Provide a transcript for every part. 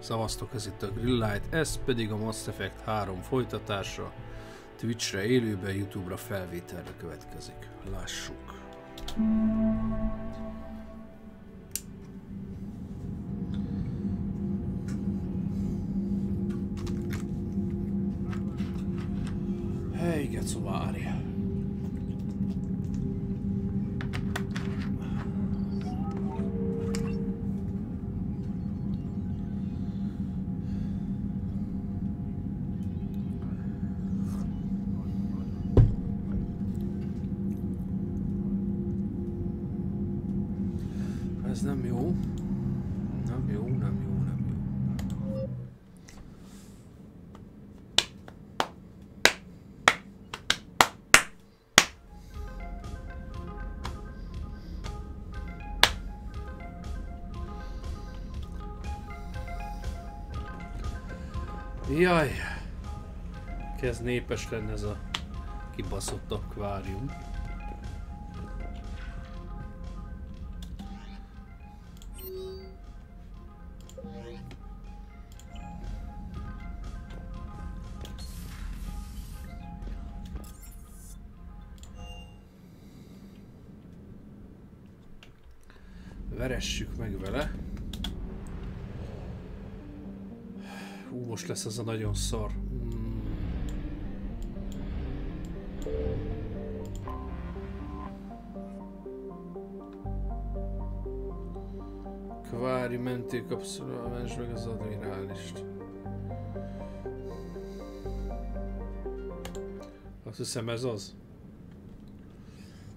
Szavaztok, ez itt a Greenlight, ez pedig a Mass Effect 3 folytatása. Twitchre élőben, YouTube-ra felvételre következik. Lássuk. Hej, geco, várj! Ez nem jó. Nem jó, nem jó, nem jó. Jaj! Kezd népes lenne ez a kibaszott akvárium. Veressük meg vele. Most lesz ez a nagyon szar. Kvári mentőkapszula, mentsd meg az admirálist. Azt hiszem ez az.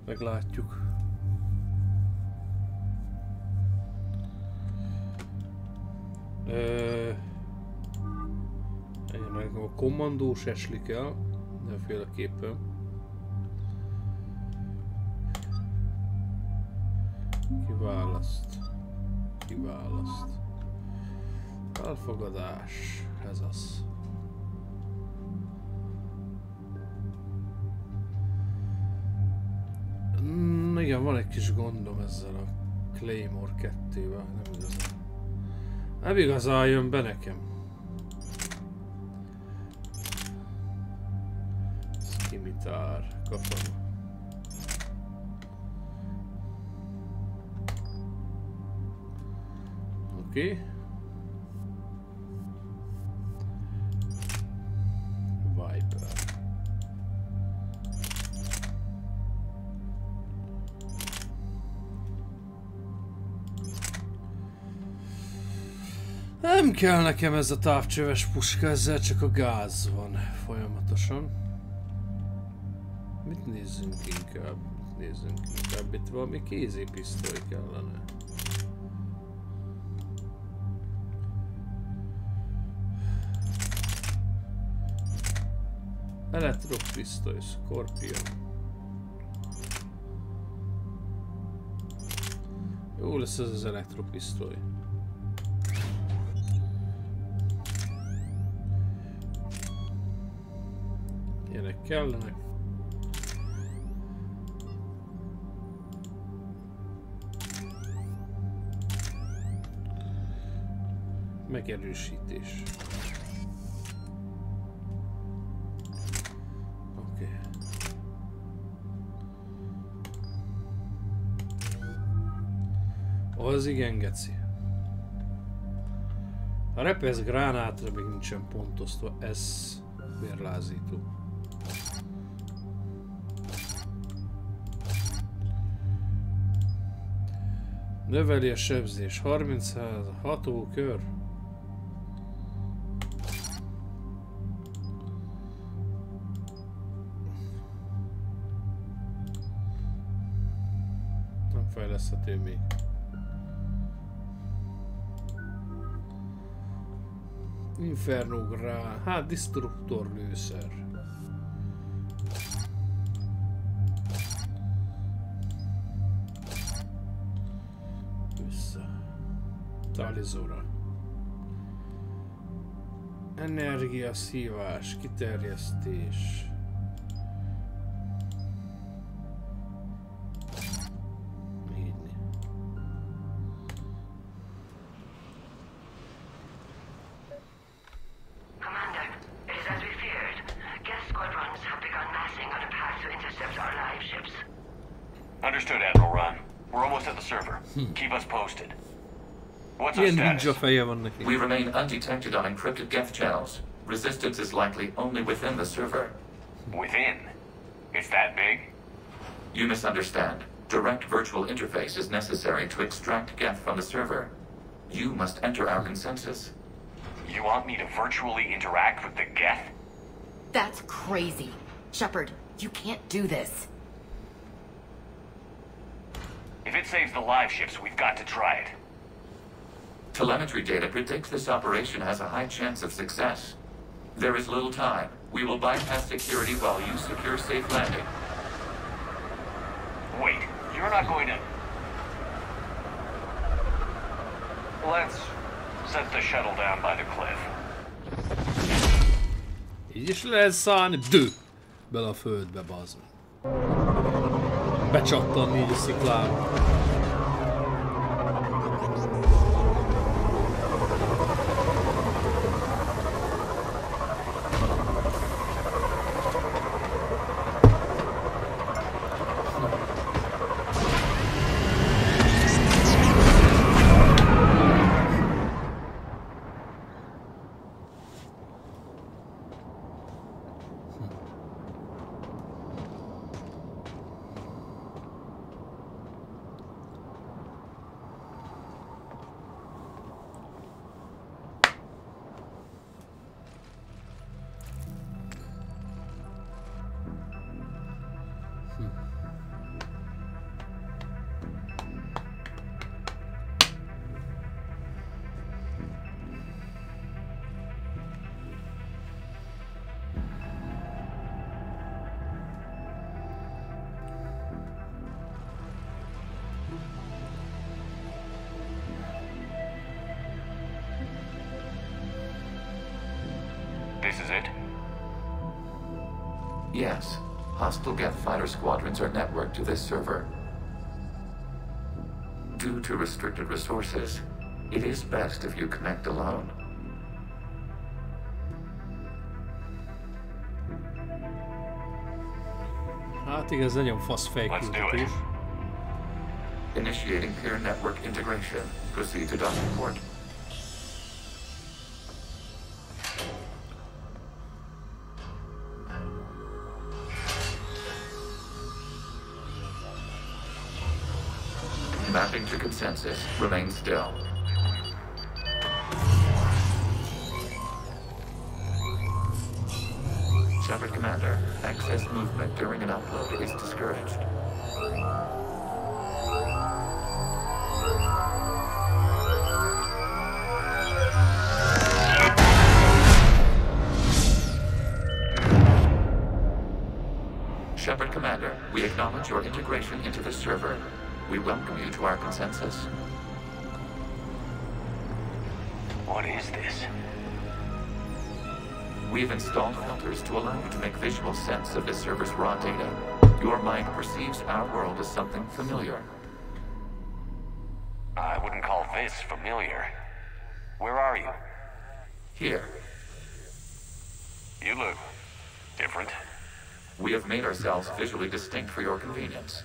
Meglátjuk. A kommandós eslik el, mindenféleképpen. Kiválaszt. Kiválaszt. Elfogadás. Ez az. Igen, van egy kis gondom ezzel a Claymore 2-vel, nem igazán. Nem igazán jön be nekem. Kimitár, katona. Oké. Viper. Nem kell nekem ez a távcsöves puska, ezzel csak a gáz van folyamatosan. Mit nézzünk inkább? Nézzünk inkább, itt valami kézipisztoly kellene. Elektropisztoly, Scorpion. Jó lesz ez az elektropisztoly. Ilyenek kellenek. Megerősítés. Oké. Az igen, geci. A repesz gránátra még nincsen pontozva, ez vérlázító. Növeli a sebzés 30, hatókör. Nem fejleszthető még. Inferno grán, hát destruktor lőszer. Vissza. Talizora. Energia szívás, kiterjesztés. Keep us posted. What's our Ilyen ninja status? feje van neki. We remain undetected on encrypted geth channels. Resistance is likely only within the server. Within? It's that big? You misunderstand. Direct virtual interface is necessary to extract geth from the server. You must enter our consensus. You want me to virtually interact with the geth? That's crazy. Shepard, you can't do this. If it saves the live ships, we've got to try it. Telemetry data predicts this operation has a high chance of success. There is little time. We will bypass security while you secure safe landing. Wait, you're not going to... Let's set the shuttle down by the cliff. Így is lehet szállni, bele a földbe, bazd meg. Becsattanni így a sziklába. This is it? Yes. Hostile geth fighter squadrons are networked to this server. Due to restricted resources, it is best if you connect alone. Hát igaz, nagyon fasz fejküldetés. Initiating peer network integration. Proceed to docking port. Mapping to consensus. Remain still. Shepard Commander, excess movement during an upload is discouraged. Shepard Commander, we acknowledge your integration into the server. We welcome you to our consensus. What is this? We've installed filters to allow you to make visual sense of the server's raw data. Your mind perceives our world as something familiar. I wouldn't call this familiar. Where are you? Here, You look different. we have made ourselves visually distinct for your convenience.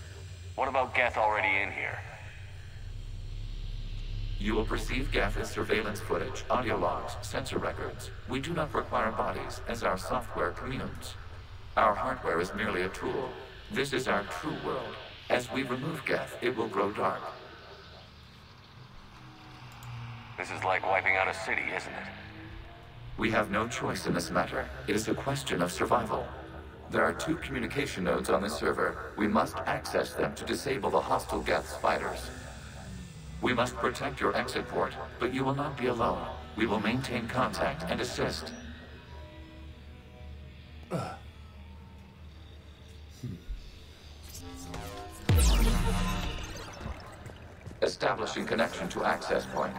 What about Geth already in here? You will perceive geth as surveillance footage, audio logs, sensor records. We do not require bodies, as our software communes. Our hardware is merely a tool. This is our true world. As we remove geth, it will grow dark. This is like wiping out a city, isn't it? We have no choice in this matter. It is a question of survival. There are 2 communication nodes on this server. We must access them to disable the hostile geth's fighters. We must protect your exit port, but you will not be alone. We will maintain contact and assist. Establishing connection to access point.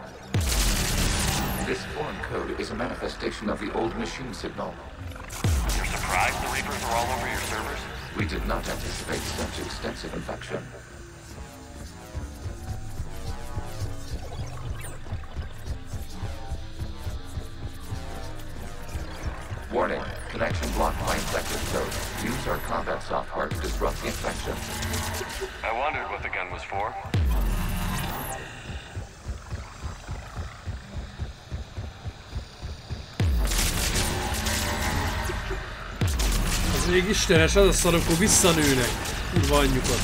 This foreign code is a manifestation of the old machine signal. You're surprised the Reapers are all over your servers? We did not anticipate such extensive infection. Warning, connection blocked by infected code. Use our combat software to disrupt the infection. I wondered what the gun was for. Még istenes, az a szar, akkor visszanőnek. Kurva anyjukat.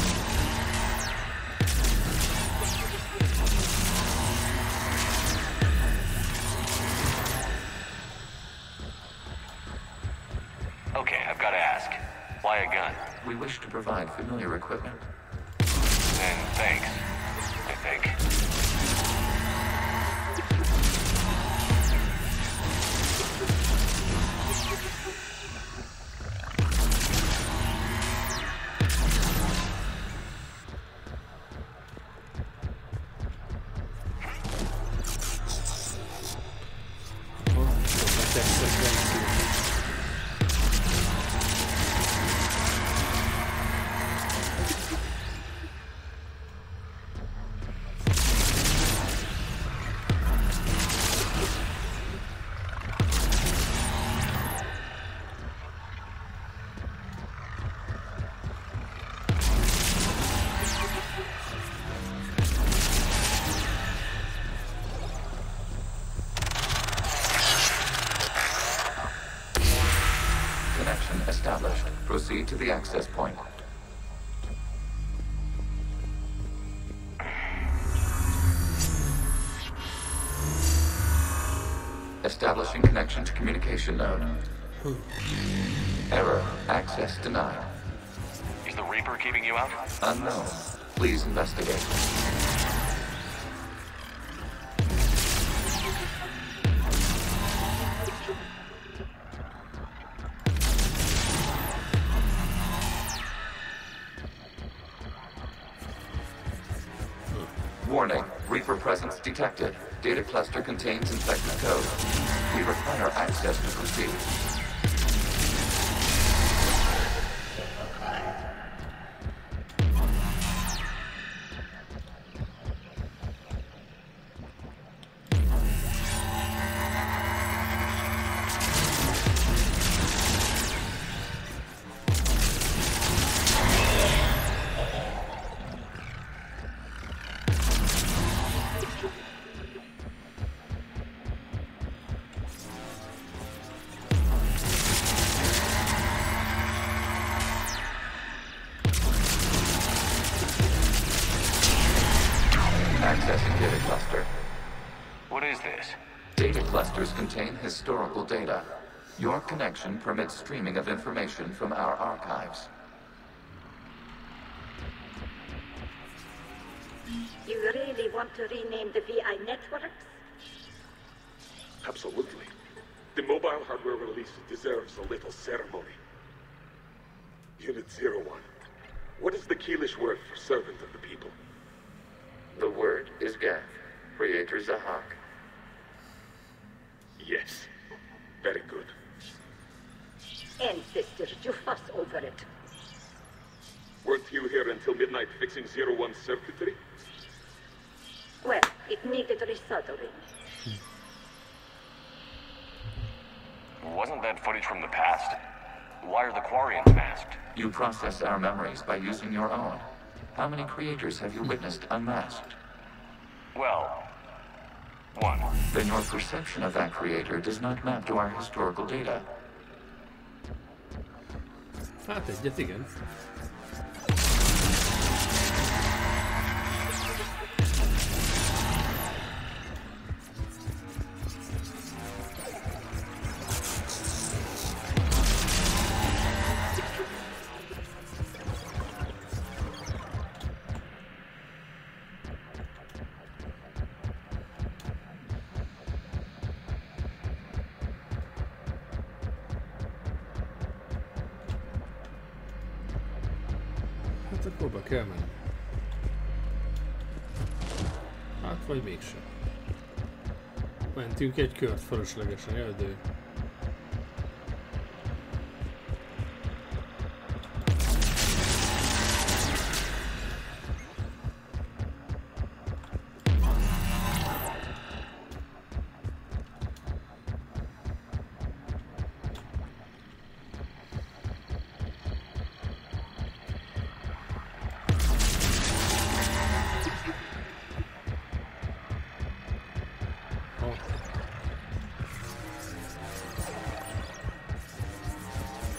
Okay, I've got to ask. Why a gun? We wish to provide familiar equipment. And thanks, I think. Established. Proceed to the access point. Establishing connection to communication node. Error. Access denied. Is the Reaper keeping you out? Unknown. Please investigate. Warning, Reaper presence detected. Data cluster contains infected code. We require access to proceed. Accessing data cluster. What is this? Data clusters contain historical data. Your connection permits streaming of information from our archives. You really want to rename the VI networks? Absolutely. The mobile hardware release deserves a little ceremony. Unit 01. What is the Keelish word for servant of the people? The word is Gath. Creator Zahak. Yes. Very good. Ancestors, you fuss over it. Weren't you here until midnight fixing 01's circuitry? Well, it needed resoldering. Wasn't that footage from the past? Why are the Quarians masked? You process our memories by using your own. How many creators have you witnessed unmasked? Well, one. Then your perception of that creator does not map to our historical data. Hát egyet, igen. Hát akkor be kell menni. Hát vagy mégsem. Mentünk egy kört fölöslegesen, erdő.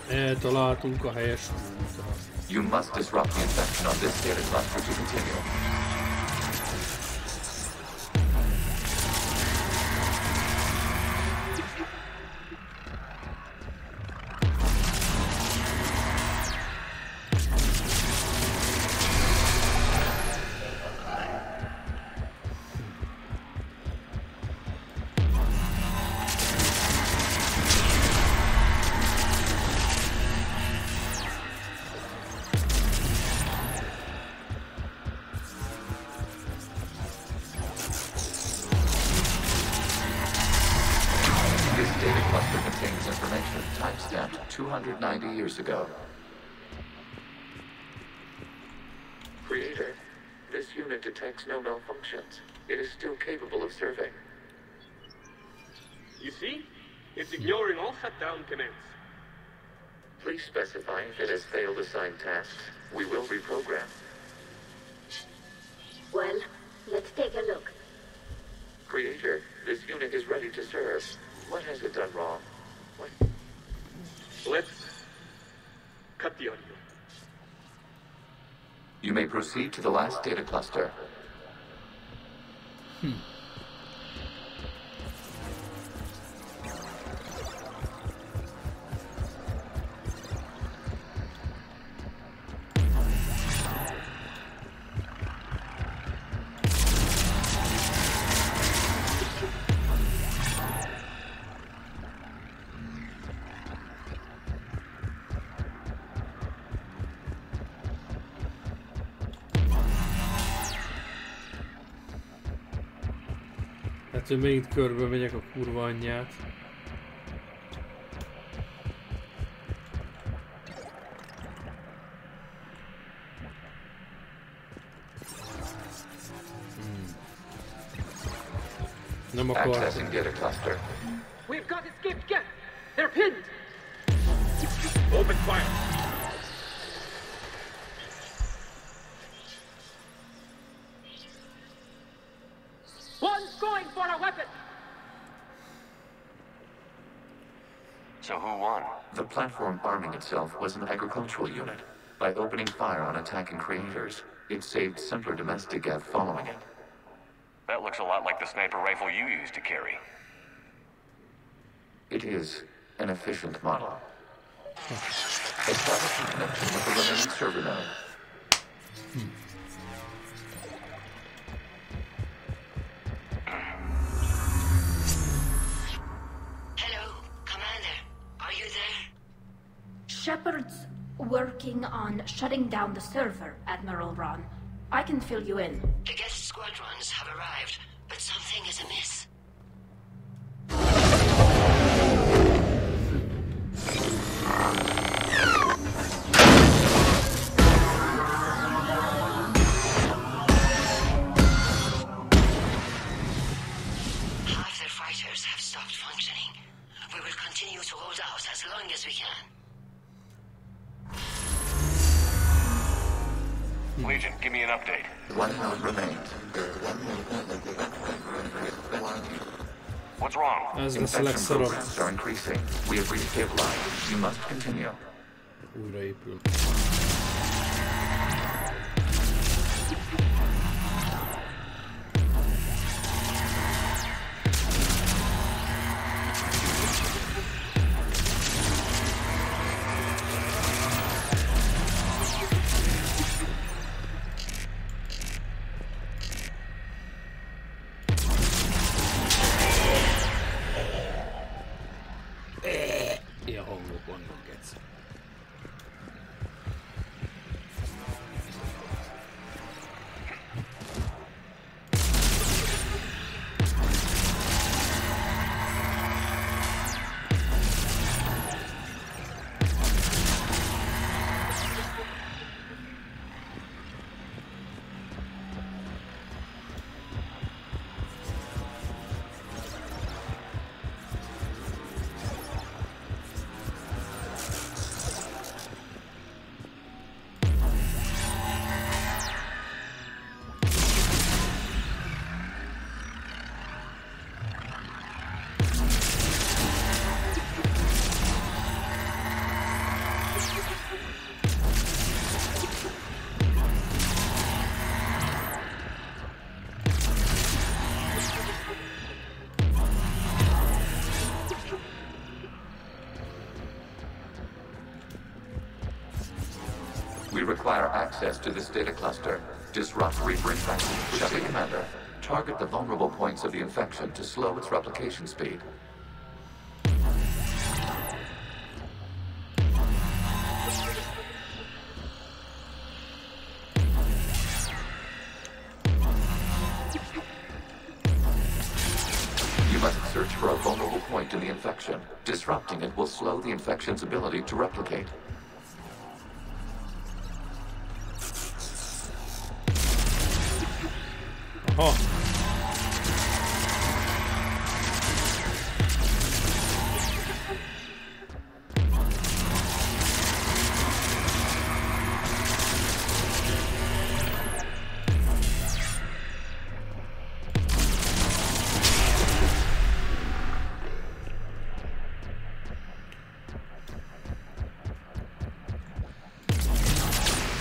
Eltaláltunk a helyes útra. You must disrupt the infection on this data cluster to continue. This data cluster contains information timestamped 290 years ago. Creator, this unit detects no malfunctions. It is still capable of serving. You see? It's ignoring all shutdown commands. Please specify if it has failed assigned tasks. We will reprogram. Well, let's take a look. Creator, this unit is ready to serve. What has it done wrong? What? Let's cut the audio. You may proceed to the last data cluster. Hát, hogy megint körbe megyek a kurva anyját. Nem akar. Accessing data cluster. We've got escaped guests. They're pinned. Open fire. One's going for a weapon. So who won? The platform arming itself was an agricultural unit. By opening fire on attacking creators, it saved simpler domestic F following it. That looks a lot like the sniper rifle you used to carry. It is an efficient model. Establish a connection with the remaining server node. Hello, Commander. Are you there? Shepard's working on shutting down the server, Admiral Ron. I can fill you in. The guest squadrons have arrived, but something is amiss. Half their fighters have stopped functioning. We will continue to hold out as long as we can. Legion, give me an update. One node remains. What's wrong? Ez lesz a Infection legszarabb. programs are increasing. We have reached stabilize. You must continue. Újraépül. Ilyen hangok vannak, egyszer. We require access to this data cluster. Disrupt reinfection. Shepard Commander, target the vulnerable points of the infection to slow its replication speed. You must search for a vulnerable point in the infection. Disrupting it will slow the infection's ability to replicate. Oh.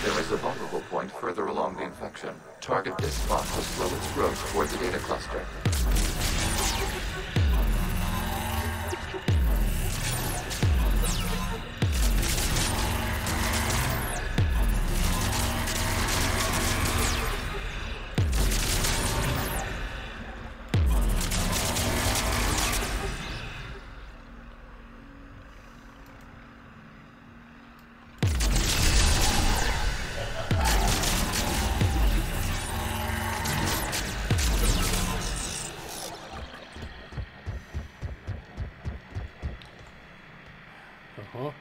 There is a vulnerable point further along the infection. Target this spot to slow its growth toward the data cluster. Aha.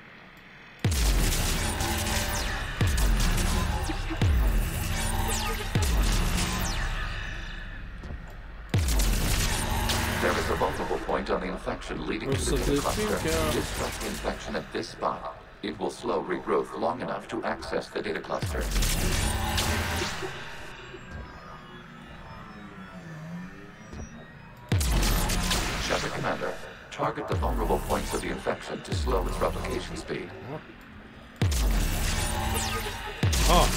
There is a vulnerable point on the infection leading to the data cluster. Disrupt the infection at this spot. It will slow regrowth long enough to access the data cluster. Shepard Commander, target the vulnerable points of the infection to slow its replication speed. Oh.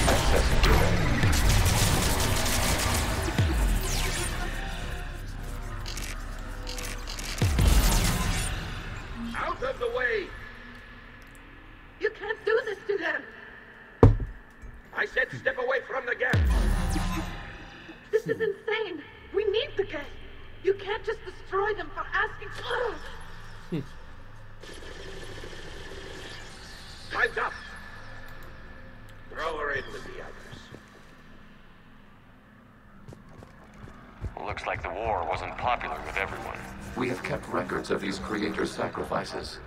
Accessing data. Out of the way! You can't do this to them! I said step away from the gas! This is insane! We need the gas! You can't just destroy them for asking... Time's up! Throw her in with the others. Looks like the war wasn't popular with everyone. We have kept records of these creators' sacrifices.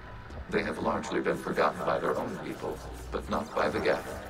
They have largely been forgotten by their own people, but not by the Geth.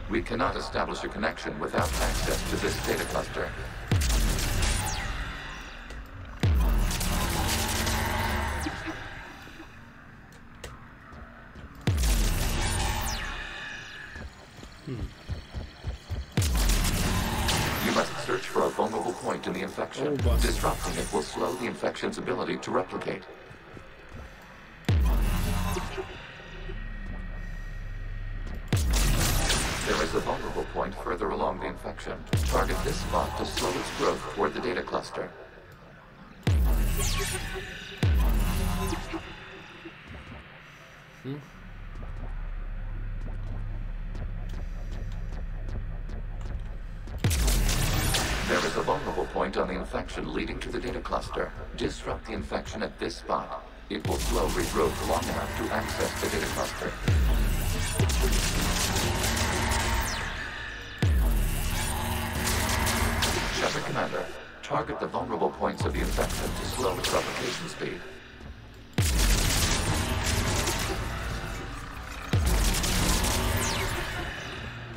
We cannot establish a connection without access to this data cluster. You must search for a vulnerable point in the infection. Disrupting it will slow the infection's ability to replicate. There is a vulnerable point further along the infection. Target this spot to slow its growth toward the data cluster. is a vulnerable point on the infection leading to the data cluster. Disrupt the infection at this spot. It will slow regrowth long enough to access the data cluster. Shepard Commander, target the vulnerable points of the infection to slow its replication speed.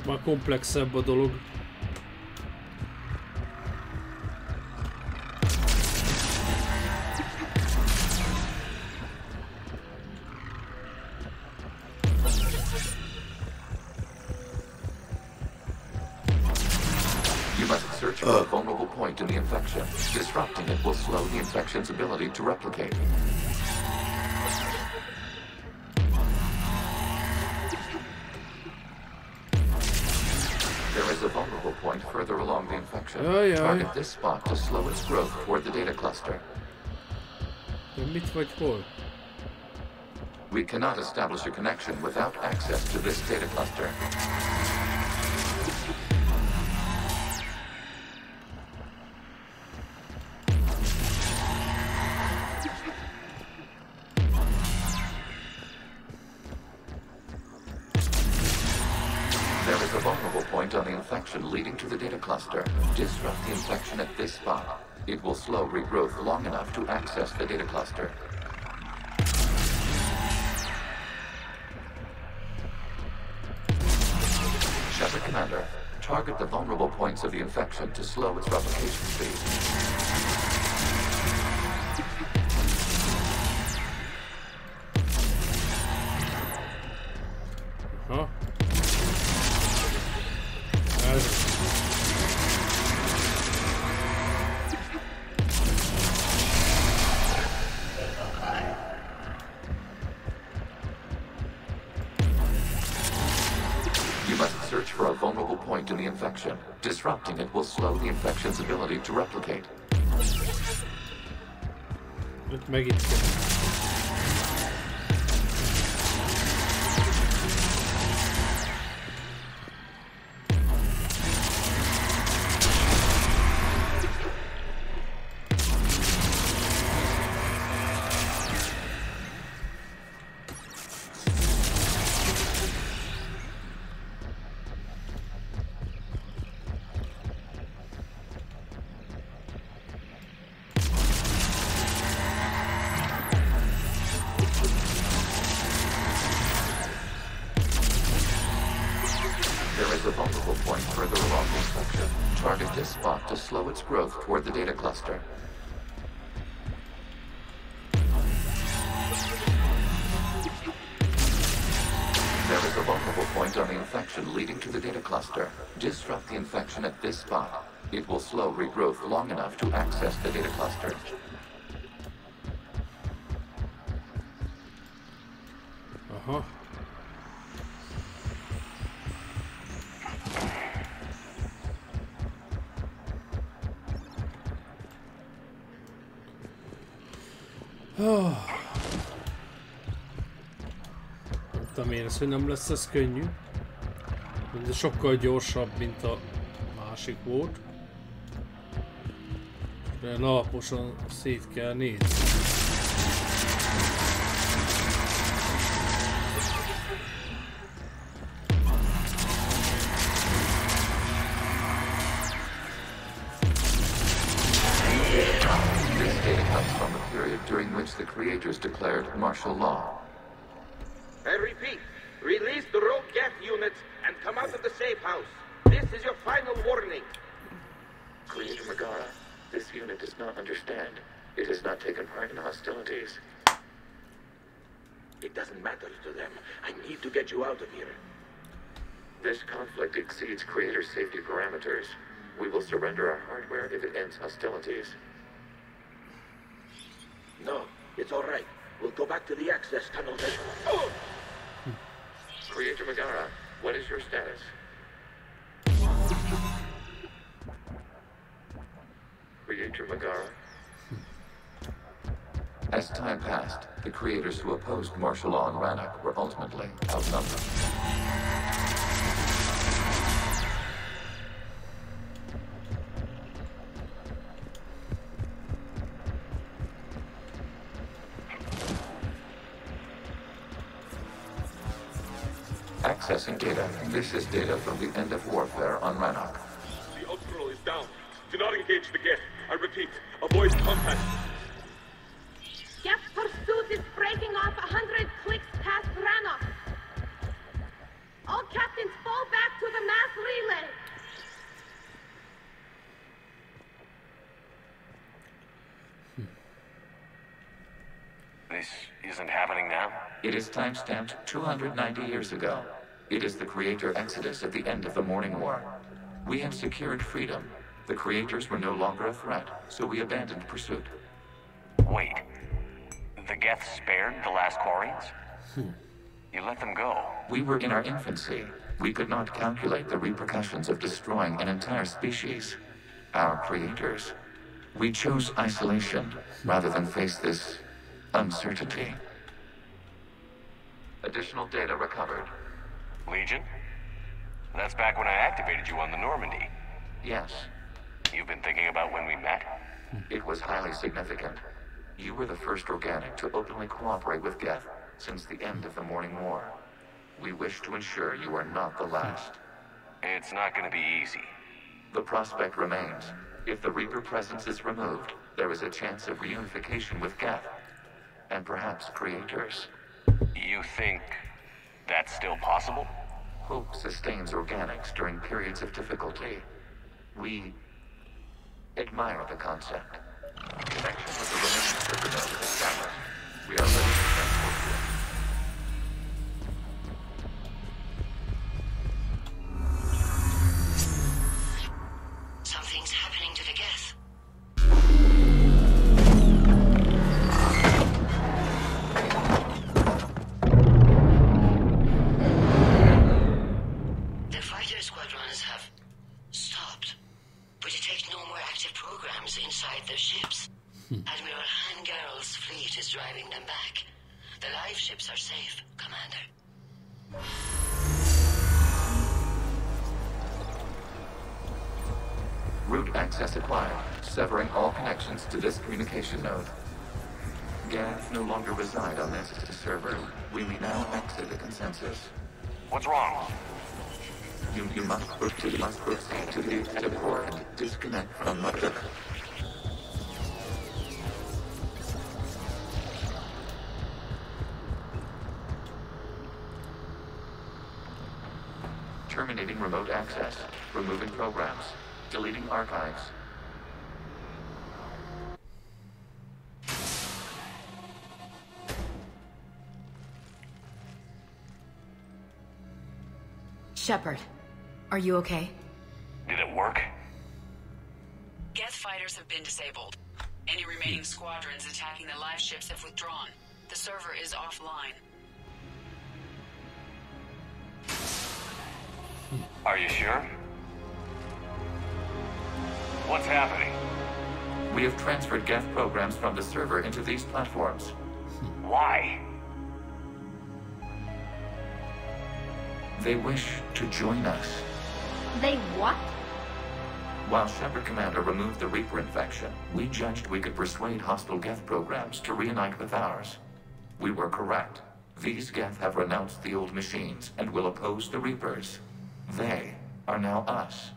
Már komplexebb a dolog. You must search for a vulnerable point in the infection. Disrupting it will slow the infection's ability to replicate. There is a vulnerable point further along the infection. Target this spot to slow its growth toward the data cluster. Mit vagy hol? We cannot establish a connection without access to this data cluster. There is a vulnerable point on the infection leading to the data cluster. Disrupt the infection at this spot. It will slow regrowth long enough to access the data cluster. Shepard Commander, target the vulnerable points of the infection to slow its replication speed. Huh? You must search for a vulnerable point in the infection. Disrupting it will slow the infection's ability to replicate. Itt megint kell. A vulnerable point further along the infection. Target this spot to slow its growth toward the data cluster. There is a vulnerable point on the infection leading to the data cluster. Disrupt the infection at this spot. It will slow regrowth long enough to access the data cluster. Aha. Mondtam én ezt, hogy nem lesz ez könnyű. De sokkal gyorsabb, mint a másik volt. De alaposan szét kell nézni. During which the creators declared martial law. I repeat, release the rogue geth units and come out of the safe house. This is your final warning. Creator Megara, this unit does not understand. It has not taken part in hostilities. It doesn't matter to them. I need to get you out of here. This conflict exceeds Creator safety parameters. We will surrender our hardware if it ends hostilities. No, it's all right. We'll go back to the access tunnel then. Oh! Creator Megara, what is your status? Creator Megara? As time passed, the creators who opposed martial law in Rannoch were ultimately outnumbered. Accessing data. This is data from the end of warfare on Rannoch. The Ultral is down. Do not engage the Geth. I repeat, avoid contact. Geth pursuit is breaking off 100 clicks past Rannoch. All captains fall back to the mass relay. This isn't happening now? It is timestamped 290 years ago. It is the Creator Exodus at the end of the Morning War. We had secured freedom. The Creators were no longer a threat, so we abandoned pursuit. Wait. The Geth spared the last Quarians? You let them go. We were in our infancy. We could not calculate the repercussions of destroying an entire species. Our Creators. We chose isolation rather than face this uncertainty. Additional data recovered. Legion? That's back when I activated you on the Normandy. Yes. You've been thinking about when we met? It was highly significant. You were the first organic to openly cooperate with Geth since the end of the Morning War. We wish to ensure you are not the last. It's not gonna be easy. The prospect remains. If the Reaper presence is removed, there is a chance of reunification with Geth. And perhaps Creators. You think that's still possible? Hope sustains organics during periods of difficulty. We admire the concept. Connection with the remaining server node is established. We are ready to transport you. Something's happening to the Geth. The fighter squadrons have stopped. We detect no more active programs inside their ships. Admiral Hangarl's fleet is driving them back. The live ships are safe, Commander. Route access acquired, severing all connections to this communication node. Geth no longer reside on this server. We may now exit the consensus. What's wrong? You must proceed to the exit port and disconnect from Mother. Terminating remote access. Removing programs. Deleting archives. Shepard, are you okay? Did it work? Geth fighters have been disabled. Any remaining squadrons attacking the live ships have withdrawn. The server is offline. Are you sure? What's happening? We have transferred Geth programs from the server into these platforms. Why? They wish to join us. They what? While Shepard Commander removed the Reaper infection, we judged we could persuade hostile Geth programs to reunite with ours. We were correct. These Geth have renounced the old machines and will oppose the Reapers. They are now us.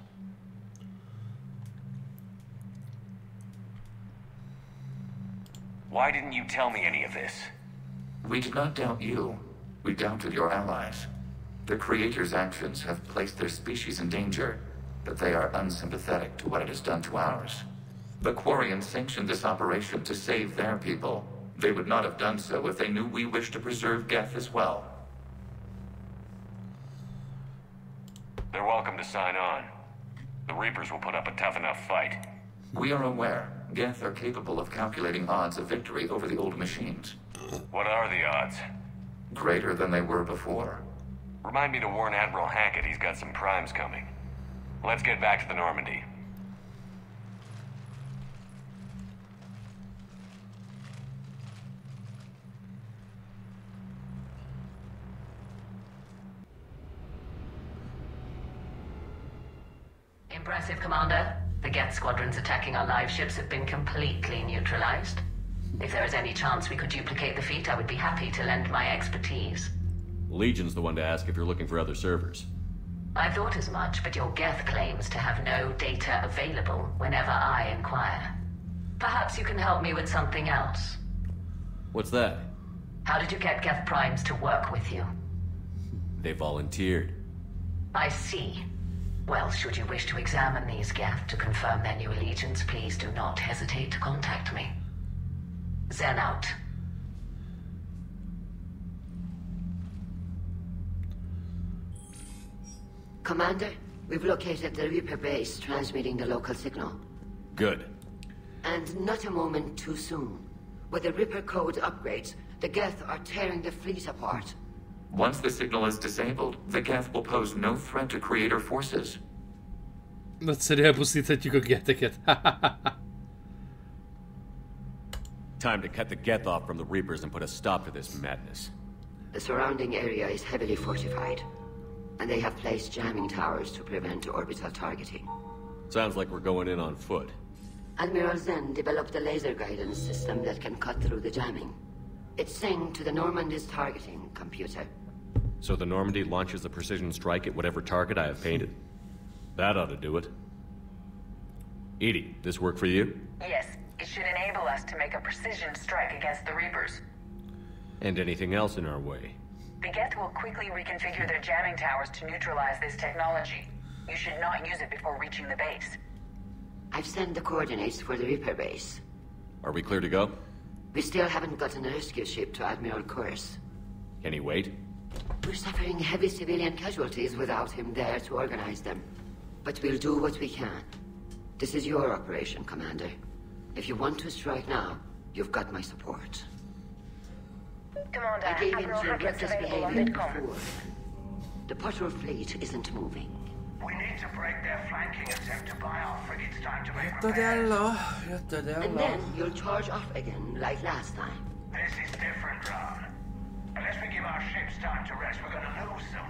Why didn't you tell me any of this? We did not doubt you. We doubted your allies. The Creator's actions have placed their species in danger, but they are unsympathetic to what it has done to ours. The Quarians sanctioned this operation to save their people. They would not have done so if they knew we wished to preserve Geth as well. They're welcome to sign on. The Reapers will put up a tough enough fight. We are aware. Geth are capable of calculating odds of victory over the old machines. What are the odds? Greater than they were before. Remind me to warn Admiral Hackett he's got some primes coming. Let's get back to the Normandy. Impressive, Commander. The Geth squadrons attacking our live ships have been completely neutralized. If there is any chance we could duplicate the feat, I would be happy to lend my expertise. Legion's the one to ask if you're looking for other servers. I thought as much, but your Geth claims to have no data available whenever I inquire. Perhaps you can help me with something else. What's that? How did you get Geth Primes to work with you? They volunteered. I see. Well, should you wish to examine these Geth to confirm their new allegiance, please do not hesitate to contact me. Zen out. Commander, we've located the Reaper base transmitting the local signal. Good. And not a moment too soon. With the Reaper code upgrades, the Geth are tearing the fleet apart. Once the signal is disabled, the Geth will pose no threat to Creator forces. Nagyszerű, elpusztíthatjuk a Getheket. Time to cut the Geth off from the Reapers and put a stop to this madness. The surrounding area is heavily fortified, and they have placed jamming towers to prevent orbital targeting. Sounds like we're going in on foot. Admiral Zen developed a laser guidance system that can cut through the jamming. It's synced to the Normandy's targeting computer. So the Normandy launches a precision strike at whatever target I have painted? That ought to do it. Edie, this work for you? Yes, it should enable us to make a precision strike against the Reapers. And anything else in our way? The Geth will quickly reconfigure their jamming towers to neutralize this technology. You should not use it before reaching the base. I've sent the coordinates for the Reaper base. Are we clear to go? We still haven't gotten a rescue ship to Admiral Kurz. Can he wait? We're suffering heavy civilian casualties without him there to organize them. But we'll do what we can. This is your operation, Commander. If you want to strike now, you've got my support. Commander, I gave in Admiral to your Hackett's reckless available on behavior Midcom. before. The patrol fleet isn't moving. We need to break their flanking attempt to buy our frigates time to make And then you'll charge off again, like last time. This is different, Ron. Unless we give our ships time to rest, we're gonna lose them.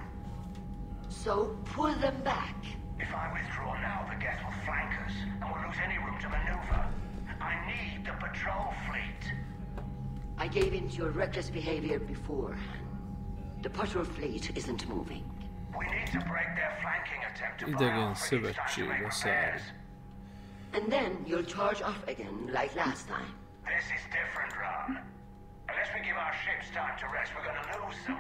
So pull them back. If I withdraw now, the Geth will flank us, and we'll lose any room to maneuver. I need the patrol fleet. I gave in to your reckless behavior before. The patrol fleet isn't moving. We need to break their flanking attempt to buy Idegen our frigates time to make szövetségbe száll. repairs. And then you'll charge off again, like last time. This is different, Ron. Unless we give our ships time to rest, we're gonna lose them.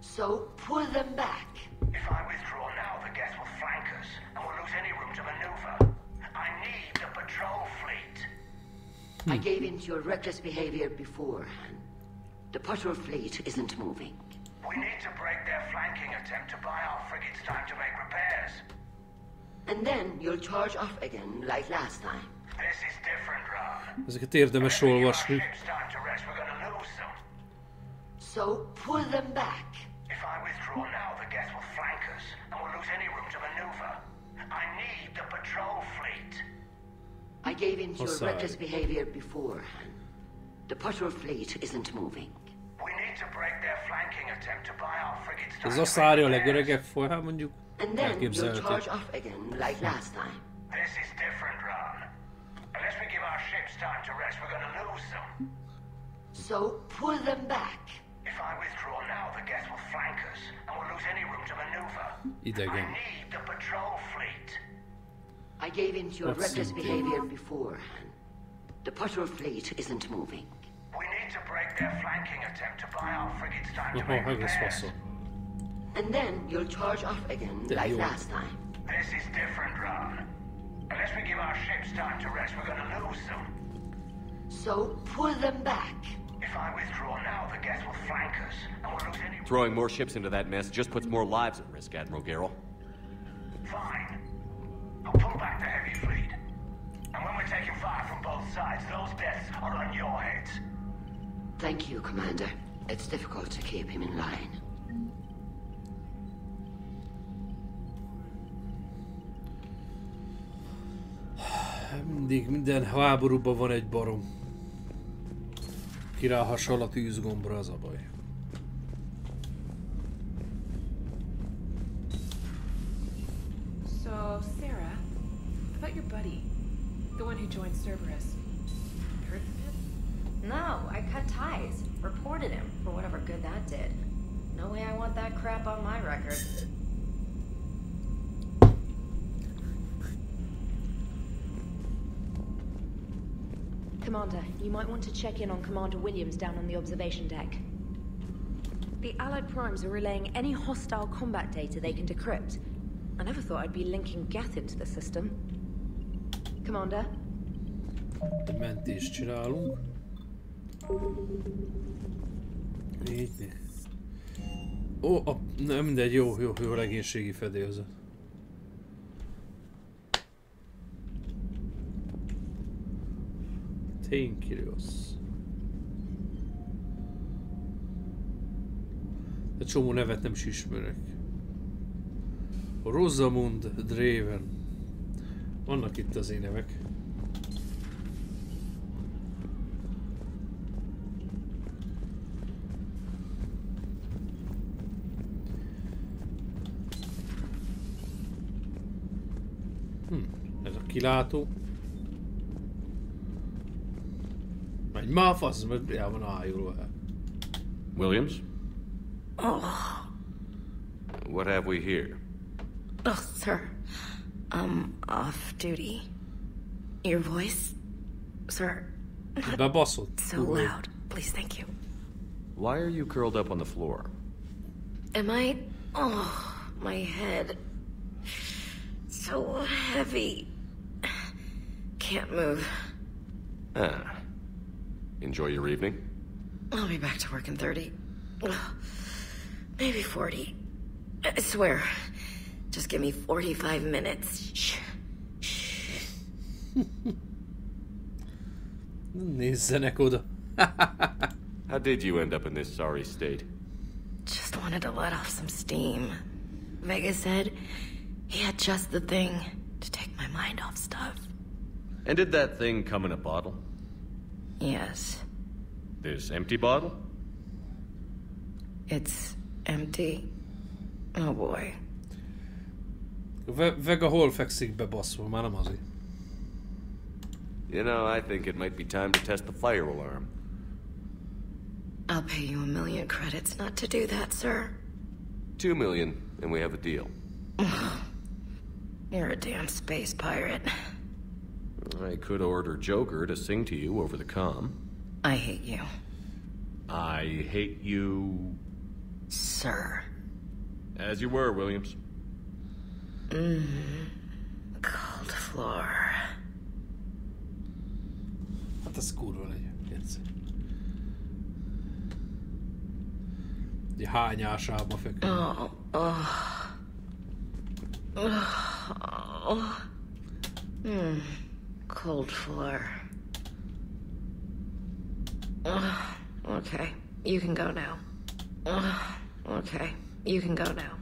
So pull them back. If I withdraw now, the Geth will flank us, and we'll lose any room to maneuver. I need the patrol fleet. I gave in to your reckless behavior before. The patrol fleet isn't moving. We need to break their flanking attempt to buy our frigates time to make repairs. And then you'll charge off again, like last time. This is different, Ron. Ezeket érdemes olvasni. Ships time to rest, we're gonna lose them. So pull them back. If I withdraw now, the Geth will flank us, and we'll lose any room to maneuver. I need the patrol fleet. I gave in to your Sorry. reckless behavior before. The patrol fleet isn't moving. We need to break their flanking attempt to buy our frigates time Ez to a szárja a make repairs. legöregebb folyam, mondjuk And then you'll elképzelhető. charge off again, like last time. This is different, Ron. Unless we give our ships time to rest, we're gonna lose them. So pull them back. If I withdraw now, the Geth will flank us, and we'll lose any room to maneuver. Idegen. I need the patrol fleet. I gave in to your What's reckless in behavior before. The patrol fleet isn't moving. We need to break their flanking attempt to buy our frigates time to Aha, make egész repairs. faszom. And then you'll charge off again, like jó. last time. This is different, Ron. Unless we give our ships time to rest, we're gonna lose them. So pull them back. If I withdraw now, the Geth will flank us, and we'll lose any... Throwing more ships into that mess just puts more lives at risk, Admiral Garrel. Fine. I'll pull back the heavy fleet. And when we're taking fire from both sides, those deaths are on your heads. Thank you, Commander. It's difficult to keep him in line. Mindig minden háborúban van egy barom. Kiráhasol a tűzgombra, az a baj. So, Sarah, about your buddy, the one who joined Cerberus. Heard from him? No, I cut ties. Reported him for whatever good that did. No way I want that crap on my record. Commander, you might want to check in on Commander Williams down on the observation deck. The Allied primes are relaying any hostile combat data they can decrypt. I never thought I'd be linking Geth into the system. Commander? De mentést csinálunk. Így. Ó, nem mindegy, jó legénységi fedélzet. Ténykirios. De csomó nevet nem is ismerek. Rosamund Draven. Vannak itt az én nevek. Ez a kilátó. Menj már fasz, mert el van ájulva el. Williams? Oh. What have we here? Oh, sir. Off duty. Your voice? Sir. So loud. Please, thank you. Why are you curled up on the floor? Am I? Oh, my head. So heavy. Can't move. Ah. Enjoy your evening? I'll be back to work in 30. Maybe 40. I swear. Just give me 45 minutes. Shh. Nézzenek oda. How did you end up in this sorry state? Just wanted to let off some steam. Vega said he had just the thing to take my mind off stuff. And did that thing come in a bottle? Yes. This empty bottle? It's empty. Oh boy. Vega hol fekszik bebaszva, már nem azért. You know, I think it might be time to test the fire alarm. I'll pay you 1 million credits not to do that, sir. 2 million, and we have a deal. You're a damn space pirate. I could order Joker to sing to you over the comm. I hate you. I hate you... Sir. As you were, Williams. Cold floor. Hát ez kurva legyen. Egy hányásába feküdt. Cold floor. Okay, you can go now. Okay, you can go now.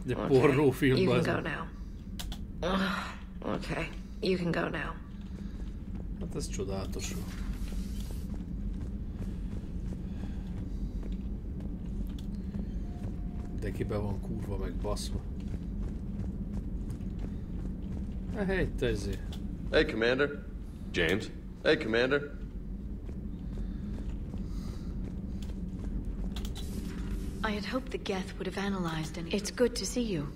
De pornófilm you can az. go now. Okay, you can go now. Hát ez csodálatos. De ki be van kurva meg baszva. Hey, Tezzy. Hey, Commander. James. Hey, Commander. I had hoped the Geth would have analyzed any. It's good to see you.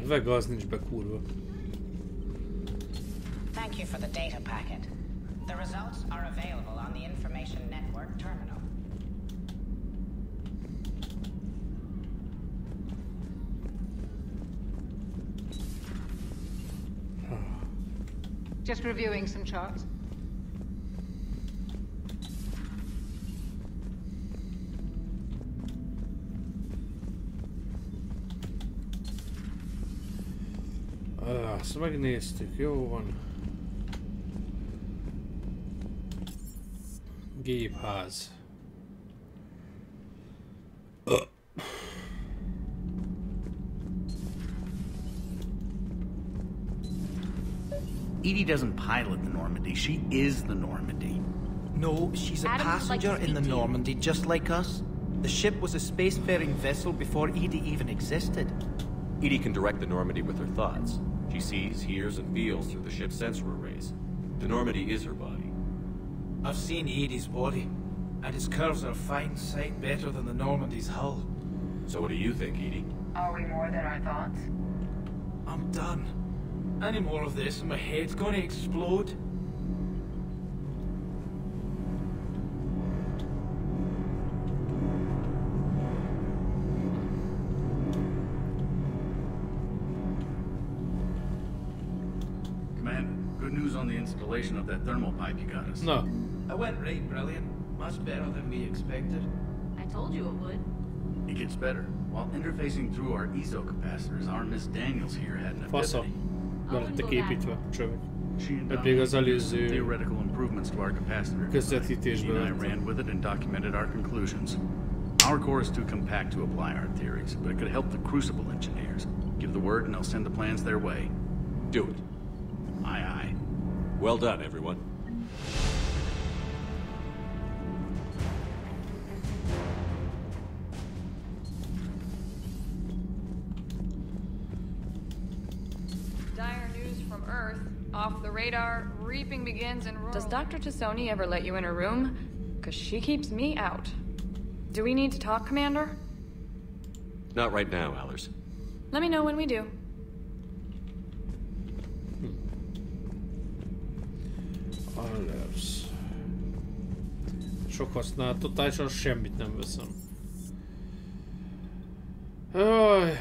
Vega az nincs be kurva. Thank you for the data packet. The results are available on the Information Network terminal. Just reviewing some charts. Azt megnéztük, jó van. Gépház. Edie doesn't pilot the Normandy, she is the Normandy. No, she's a passenger in the Normandy, just like us. The ship was a spacefaring vessel before Edie even existed. Edie can direct the Normandy with her thoughts. She sees, hears, and feels through the ship's sensor arrays. The Normandy is her body. I've seen Edie's body. And its curves are a fine sight better than the Normandy's hull. So what do you think, Edie? Are we more than our thoughts? I'm done. Any more of this and my head's gonna explode. Commander, good news on the installation of that thermal pipe you got us. No. I went right brilliant. Much better than we expected. I told you it would. It gets better. While interfacing through our ESO capacitors, our Miss Daniels here had an Fasza. epiphany. Lettek építve a csövek. She and Eddig az előző theoretical improvements to our capacitor. She közvetítésből and I ran with it and documented our conclusions. Our core is too compact to apply our theories, but it could help the Crucible engineers. Give the word and I'll send the plans their way. Do it. Aye, aye. Well done, everyone. Dire news from Earth. Off the radar, reaping begins in rural... Does Dr. Tassoni ever let you in her room? Because she keeps me out. Do we need to talk, Commander? Not right now, Allers. Let me know when we do. Allers. Sok használat, totálisan semmit nem veszem. Jaj.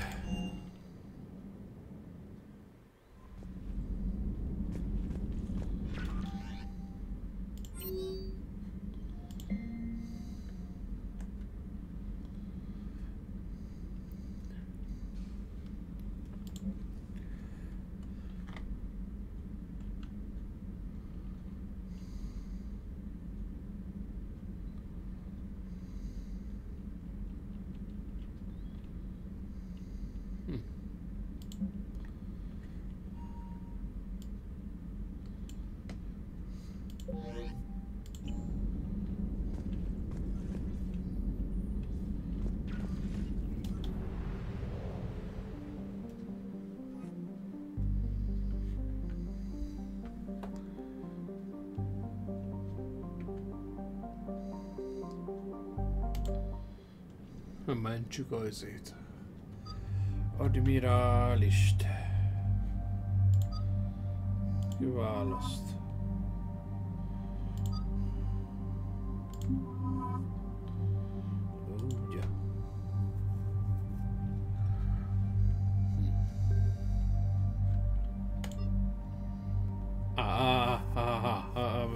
Mentsük azért. Admirálist. Ki választ? Ugye.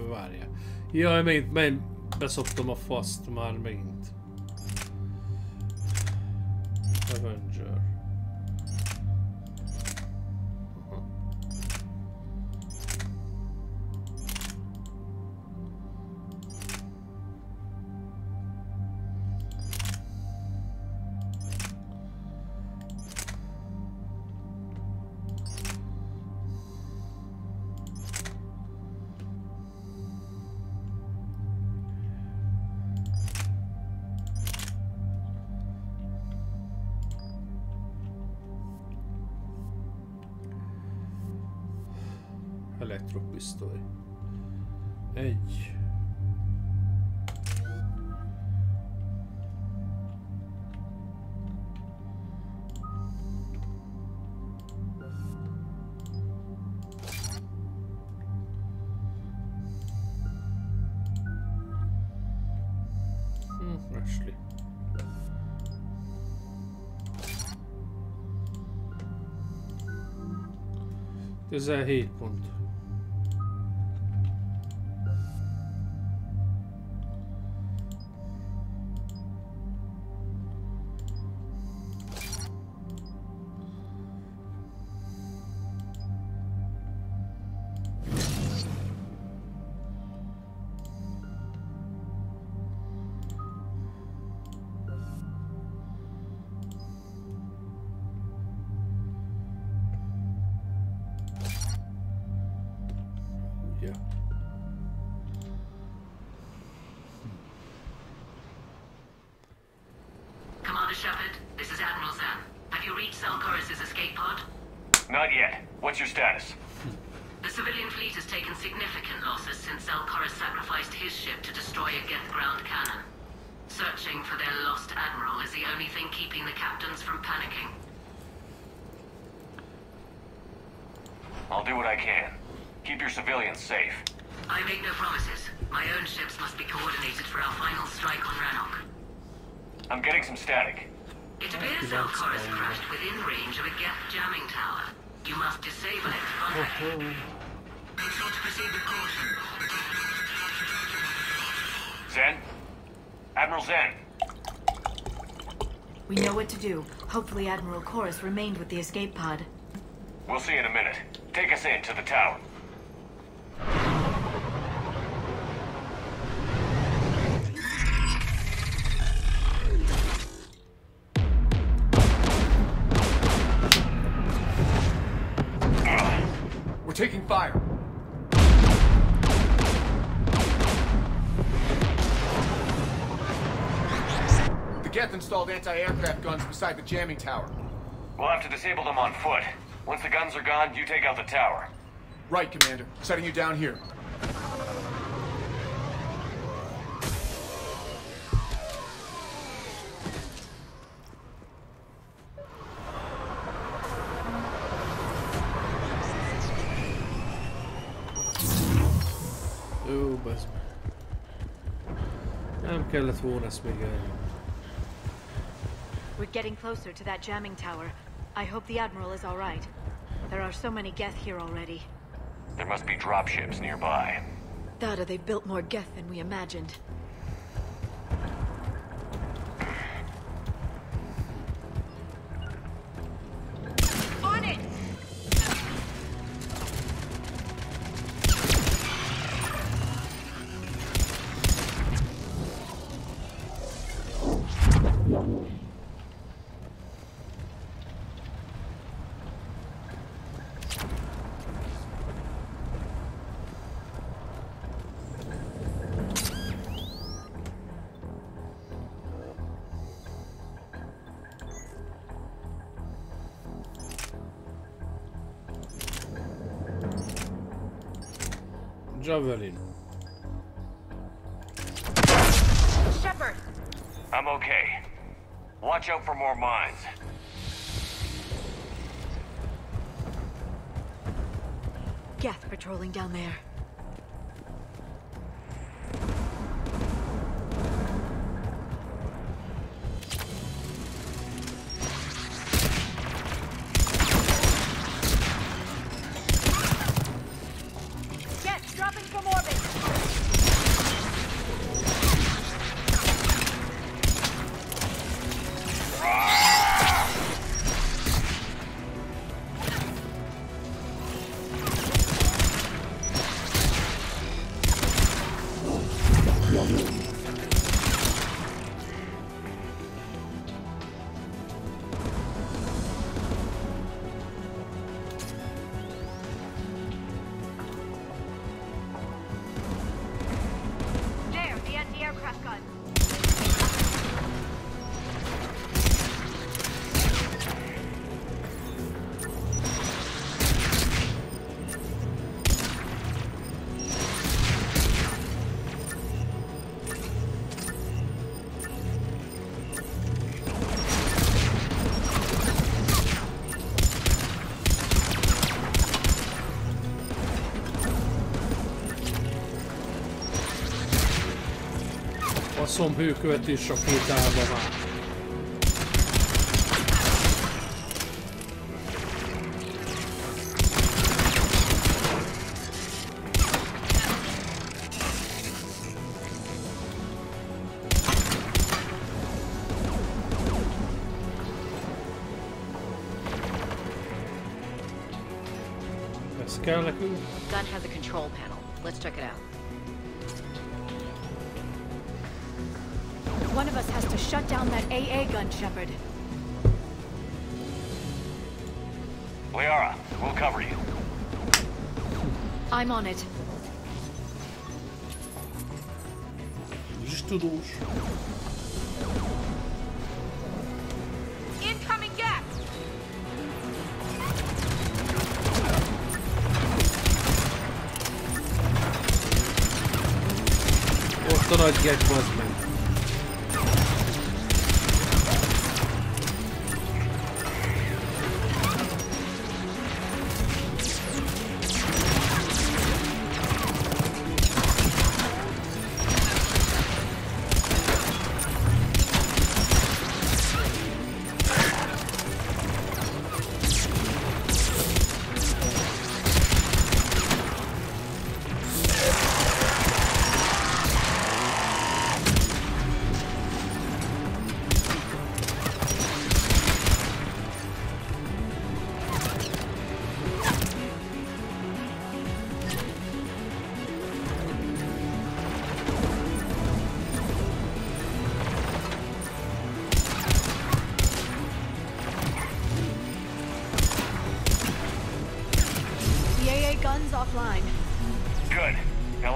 Várjál. Jaj, megint beszoptam a faszt már megint. Avenger. Elektropisztoly. Egy. Ashley. Közel 7 pont. Commander Shepard, this is Admiral Zan. Have you reached Zelkoris' escape pod? Not yet. What's your status? The civilian fleet has taken significant losses since Zelkoris sacrificed his ship to destroy a Geth ground cannon. safe. I make no promises. My own ships must be coordinated for our final strike on Rannoch. I'm getting some static. It appears our core is crashed within range of a Geth jamming tower. You must disable it contact. Be sure to proceed with caution. Zen? Admiral Zen? We know what to do. Hopefully Admiral Chorus remained with the escape pod. We'll see in a minute. Take us in to the tower. We're taking fire. The Geth installed anti-aircraft guns beside the jamming tower. We'll have to disable them on foot. Once the guns are gone, you take out the tower. Right, Commander. Setting you down here. Jó, bazd meg. Nem kellett volna ezt még elni. We're getting closer to that jamming tower. I hope the Admiral is all right. There are so many Geth here already. There must be dropships nearby. That or they've built more Geth than we imagined. On it! Javelin. Shepard! I'm okay. Watch out for more mines. Geth patrolling down there. Geth dropping from orbit! There, the anti-aircraft gun. Faszom, hőkövetés rakétába már. Ez kell nekünk? Gun has a control panel. Let's check it out. One of us has to shut down that AA gun, Shepard. Liara, we'll cover you. I'm on it. És tudós. Incoming gas! Ott a nagy gegy, bazd meg.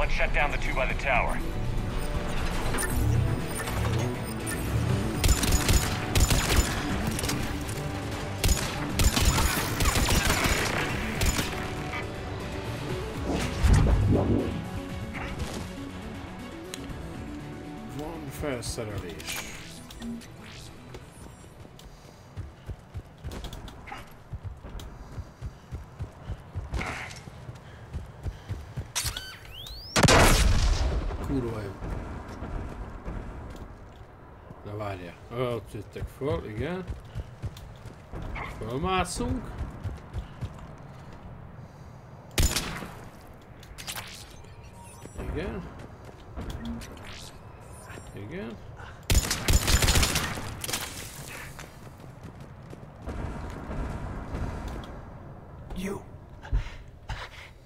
Let's shut down the two by the tower. Van felszerelés. Kurva jó. Na várjál. Ott jöttek föl, igen. Fölmászunk. Igen. Igen.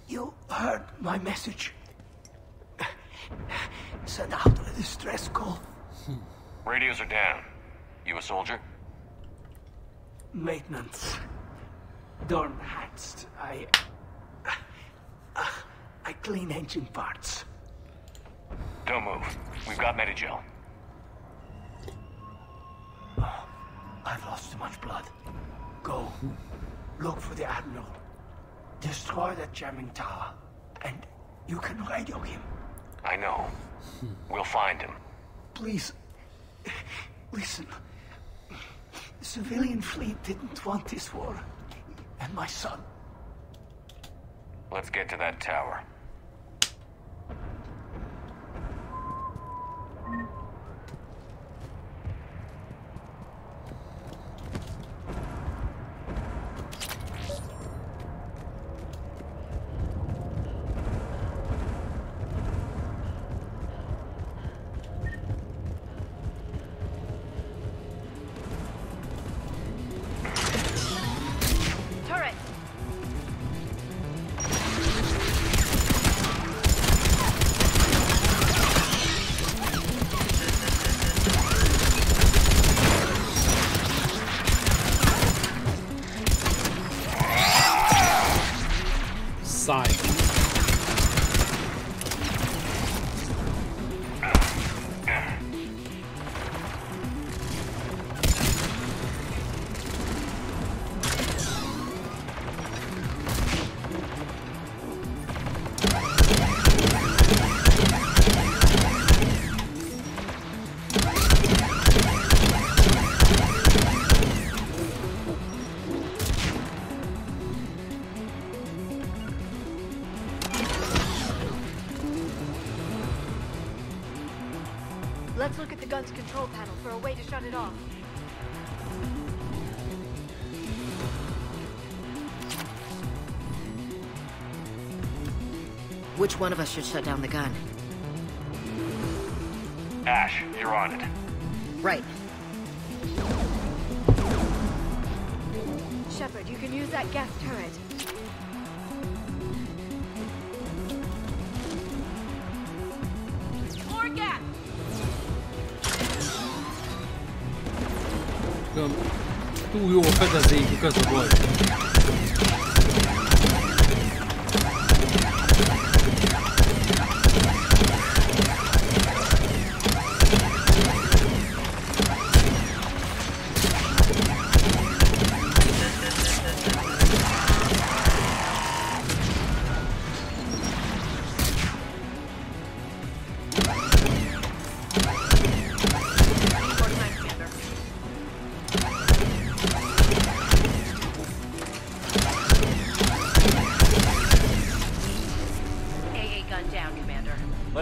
You heard my message. Send out a distress call. Radios are down. You a soldier? Maintenance. Door hatched. I clean engine parts. Don't move. We've got Medigel. Oh, I've lost too much blood. Go. Look for the Admiral. Destroy that jamming tower. And you can radio him. I know. We'll find him. Please. Listen. The civilian fleet didn't want this war. And my son. Let's get to that tower. Let's look at the gun's control panel for a way to shut it off. Which one of us should shut down the gun? Ash, you're on it. Right. Shepard, you can use that gas turret. More gas! Túl jó a fedezékük, az a baj.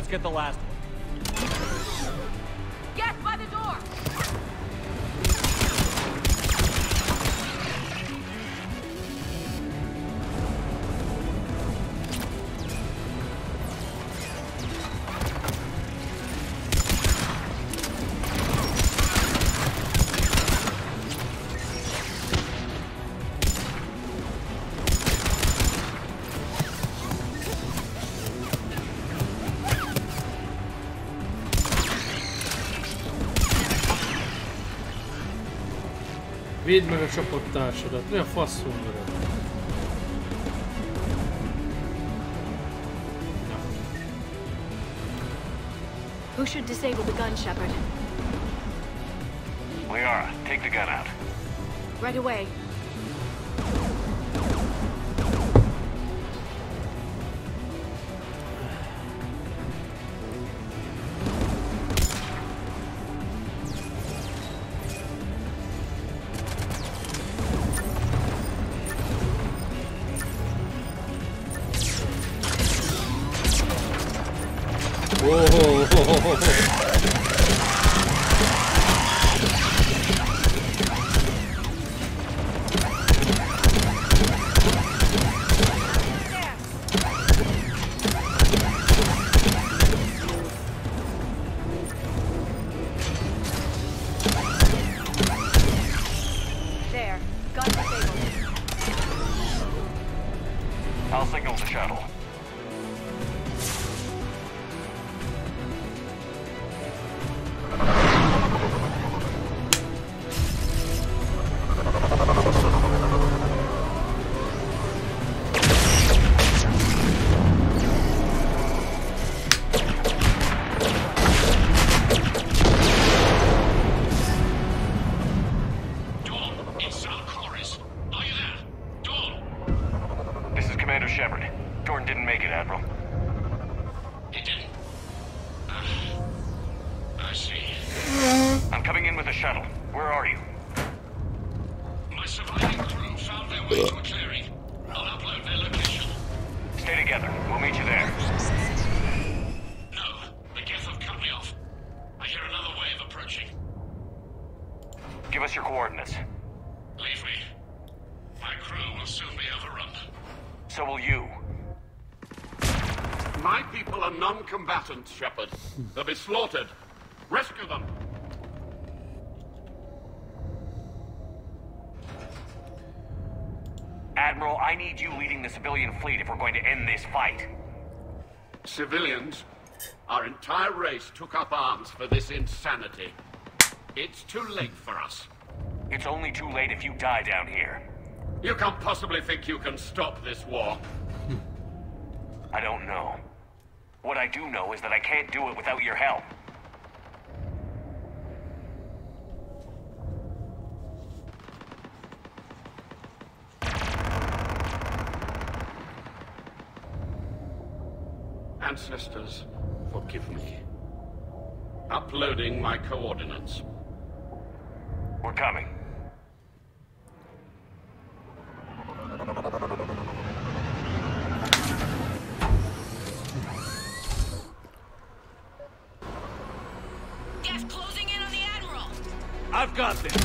Get the last one. Get by the door! Védd meg a csapattársadat, mi a faszom veled? 1 Who should disable the gun, Shepard? Liara, take the gun out. Right away. There. Gun disabled. I'll signal the shuttle. This is Commander Shepard. Jordan didn't make it, Admiral. He didn't? I see. I'm coming in with a shuttle. Where are you? My surviving crew found their way to a clearing. I'll upload their location. Stay together. We'll meet you there. No, the Geth have cut me off. I hear another wave approaching. Give us your coordinates. Leave me. My crew will soon be overrun. So will you. My people are non-combatants, Shepard. They'll be slaughtered. Rescue them. Admiral, I need you leading the civilian fleet if we're going to end this fight. Civilians? Our entire race took up arms for this insanity. It's too late for us. It's only too late if you die down here. You can't possibly think you can stop this war. I don't know. What I do know is that I can't do it without your help. Ancestors, forgive me. Uploading my coordinates. We're coming. Geth closing in on the Admiral! I've got this!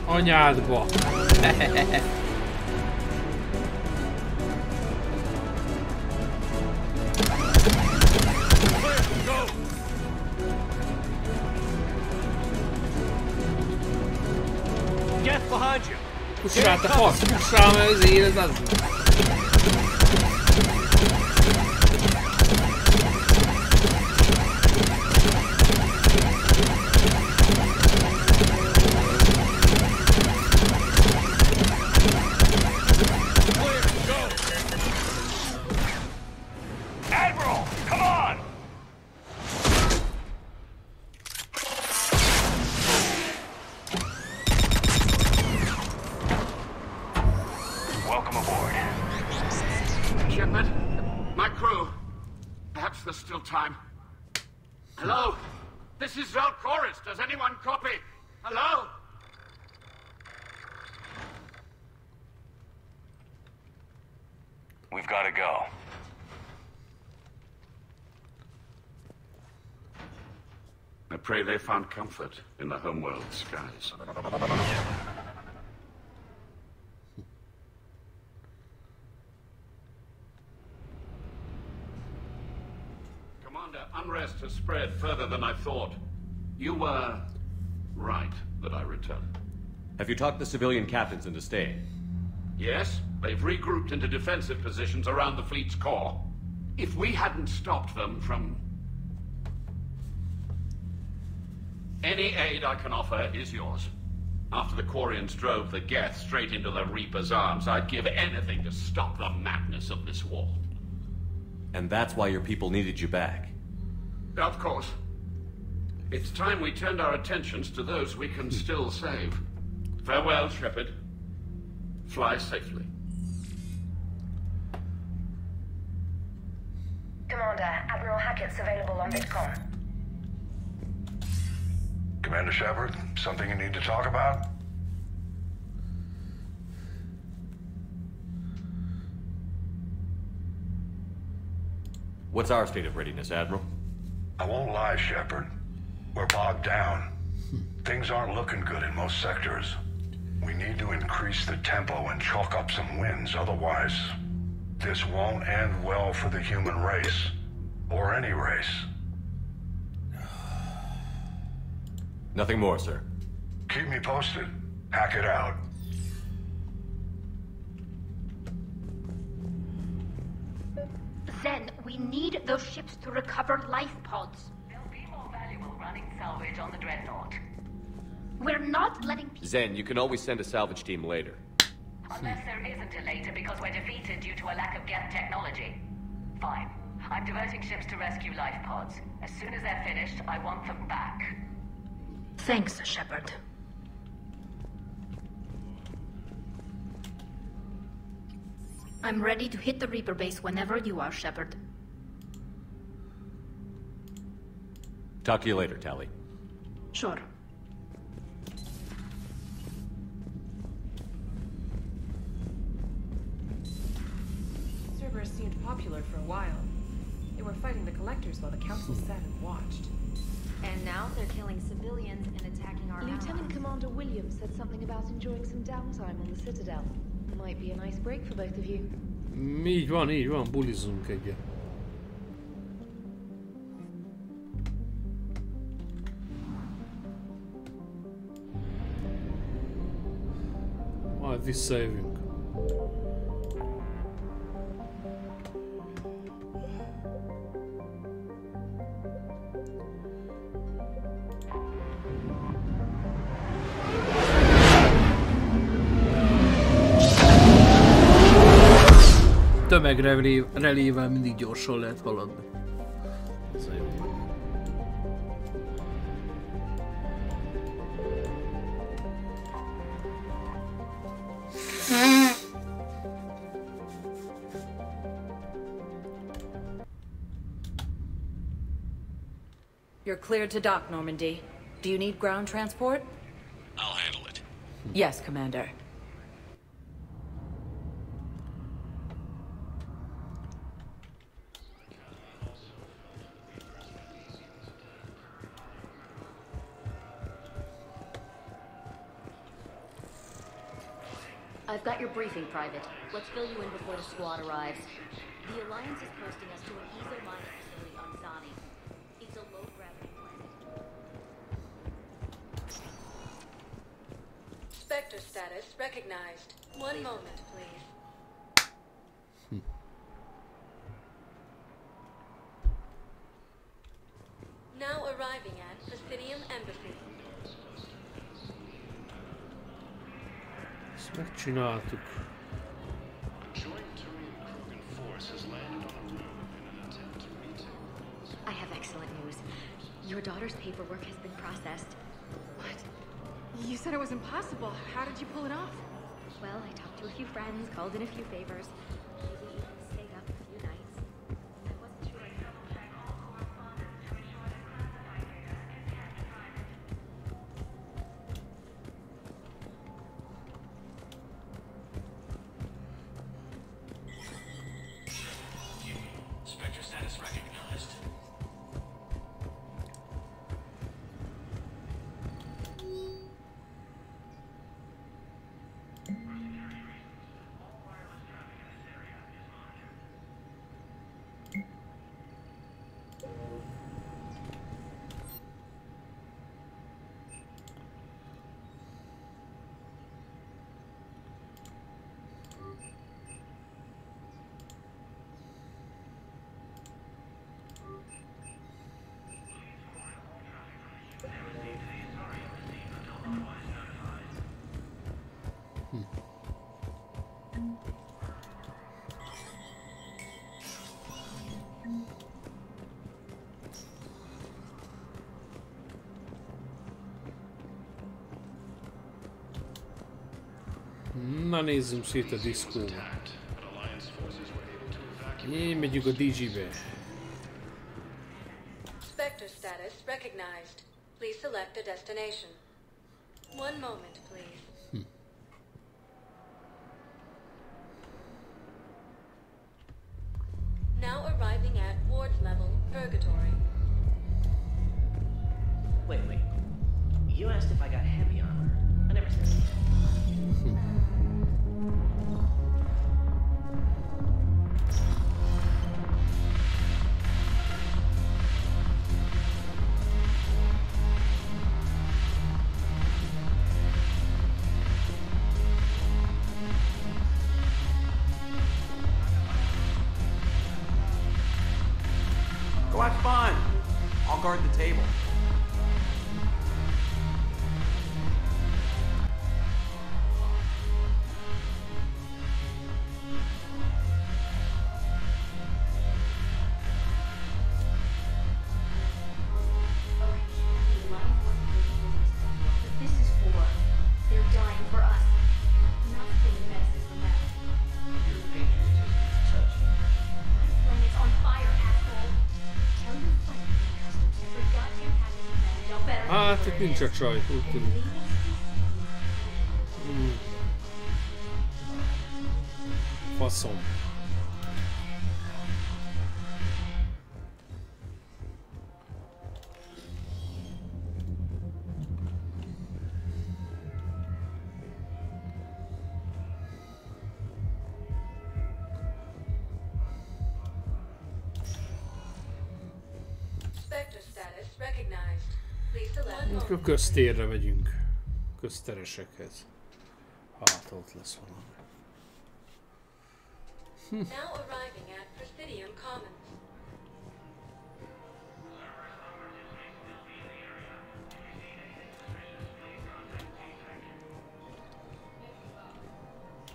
Anyádba! Geth behind you! Pussál, te fasz! Pussál, mert az élet az! Shepard, my crew. Perhaps there's still time. Hello? This is Zalcoris. Does anyone copy? Hello? We've got to go. I Pray they found comfort in the homeworld skies. Commander, unrest has spread further than I thought. You were right that I returned. Have you talked the civilian captains into staying? Yes, they've regrouped into defensive positions around the fleet's core. If we hadn't stopped them from... Any aid I can offer is yours. After the Quarians drove the Geth straight into the Reaper's arms, I'd give anything to stop the madness of this war. And that's why your people needed you back? Of course. It's time we turned our attentions to those we can still save. Farewell, Shepard. Fly safely. Commander, Admiral Hackett's available on VidCom. Commander Shepard, something you need to talk about? What's our state of readiness, Admiral? I won't lie, Shepard. We're bogged down. Things aren't looking good in most sectors. We need to increase the tempo and chalk up some wins, otherwise this won't end well for the human race. Or any race. Nothing more, sir. Keep me posted. Hackett out. Zen, we need those ships to recover life pods. They'll be more valuable running salvage on the Dreadnought. We're not letting people... Zen, you can always send a salvage team later. Unless there isn't a later because we're defeated due to a lack of Geth technology. Fine. I'm diverting ships to rescue life pods. As soon as they're finished, I want them back. Thanks, Shepard. I'm ready to hit the Reaper base whenever you are, Shepard. Talk to you later, Tali. Sure. Servers seemed popular for a while. They were fighting the Collectors while the Council sat and watched. And now they're killing civilians and attacking our Lieutenant allies. Commander Williams said something about enjoying some downtime on the Citadel. Might be a nice break for both of you. Így van, bulizzunk egyet. Majd visszajövünk. Tömegrelével mindig gyorsan lehet haladni. Ez a jó. You're cleared to dock, Normandy. Do you need ground transport? I'll handle it. Yes, Commander. I've got your briefing, Private. Let's fill you in before the squad arrives. The Alliance is posting us to an Ezo mining facility on Zani. It's a low-gravity planet. Spectre status recognized. One moment, please. Now arriving at Placidium Embassy. Ezt megcsináltuk. I have excellent news. Your daughter's paperwork has been processed. What? You said it was impossible. How did you pull it off? Well, I talked to a few friends, called in a few favors. Maybe even stayed up a few nights. I wasn't sure. Spectre status recognized. Na nézzünk szét a diszkóba. Én megyünk a DJ-be. Spectre status recognized. Please select a destination. One moment, please. Now arriving at Ward's level, Purgatory. Wait. You asked if I got heavy armor. I never said that. Go have fun. I'll guard the table. This is war. They're dying for us. Nothing messes with that. Your patriotism is touching. My planet's on fire, asshole. Tell your friend every goddamn package of men, y'all better. Hát itt nincs a csaj, úgy tudom. Faszom. Spectre status recognized. Please select. Akkor köztérre megyünk. Közteresekhez. Hát ott lesz valami. Now arriving at Presidium Commons.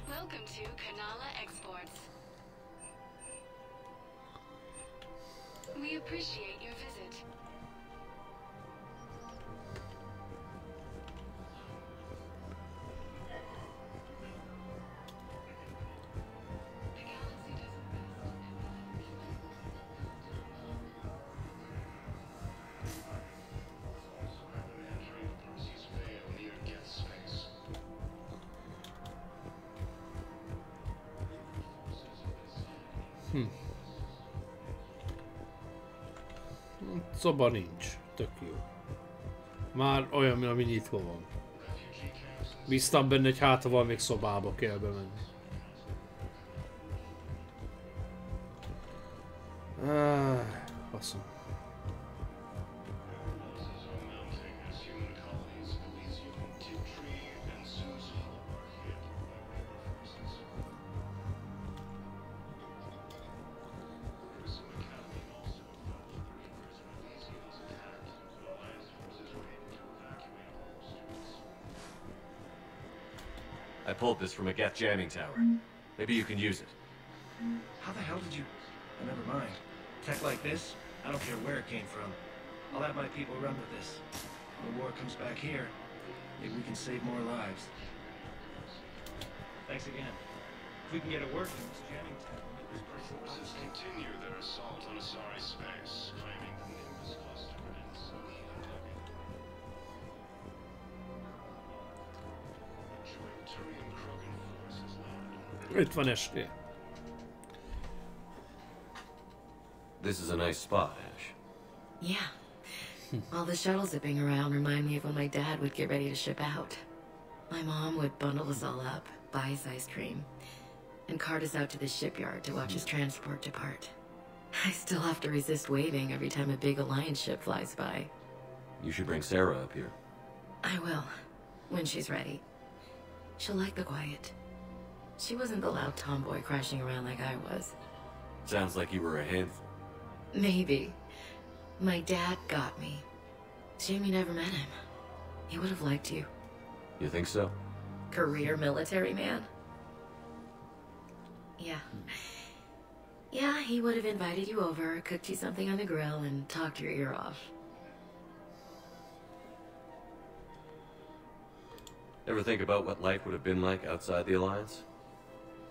Welcome to Kanala Exports. We appreciate your visit. Szoba nincs. Tök jó. Már olyan, ami nyitva van. Bíztam benne, hogy hát, ha van még szobába kell bemenni. Faszom. I pulled this from a Geth jamming tower. Maybe you can use it. How the hell did you... Oh, never mind. Tech like this, I don't care where it came from. I'll have my people run with this. When the war comes back here, maybe we can save more lives. Thanks again. If we can get it working, this jamming tower... Forces continue their assault on Asari space, claiming the Nimbus cluster and social Itt van estél. This is a nice spot, Ash. Yeah. All the shuttles zipping around remind me of when my dad would get ready to ship out. My mom would bundle us all up, buy us ice cream, and cart us out to the shipyard to watch his transport depart. I still have to resist waving every time a big Alliance ship flies by. You should bring Sarah up here. I will, when she's ready. She'll like the quiet. She wasn't the loud tomboy crashing around like I was. Sounds like you were a handful. Maybe. My dad got me. Shame you never met him. He would have liked you. You think so? Career military man? Yeah. Yeah, he would have invited you over, cooked you something on the grill, and talked your ear off. Ever think about what life would have been like outside the Alliance?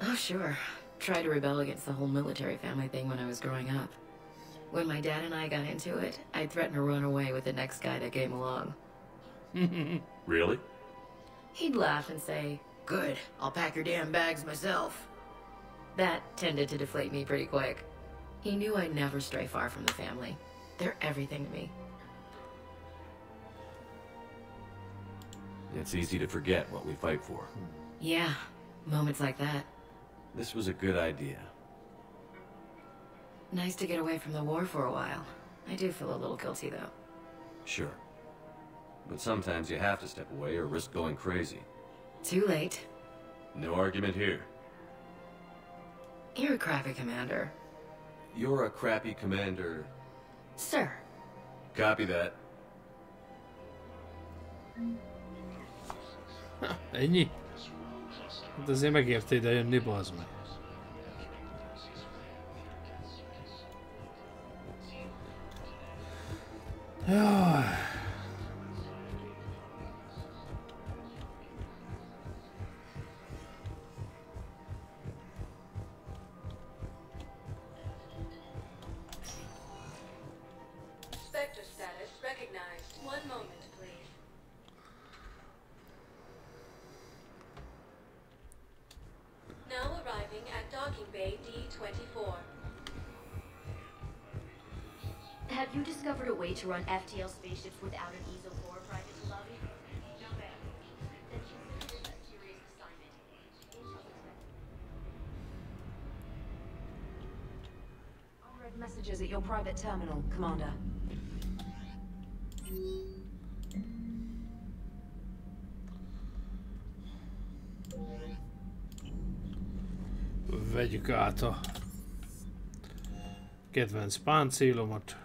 Oh, sure. Tried to rebel against the whole military family thing when I was growing up. When my dad and I got into it, I'd threaten to run away with the next guy that came along. Really? He'd laugh and say, "Good, I'll pack your damn bags myself." That tended to deflate me pretty quick. He knew I'd never stray far from the family. They're everything to me. It's easy to forget what we fight for. Yeah, moments like that. This was a good idea. Nice to get away from the war for a while. I do feel a little guilty, though. Sure. But sometimes you have to step away or risk going crazy. Too late. No argument here. You're a crappy commander. You're a crappy commander. Sir. Copy that. Ennyi? Hát azért megérte ide jönni, bazd meg. Jaj. Spectre status recognized. One moment, please. Now arriving at docking bay D-24. Have you discovered a way to run FTL spaceships without an ESO 4 private to lobby? No, ma'am. Then consider this a serious assignment. I read messages at your private terminal, Commander. Vegyük át a kedvenc páncélomat.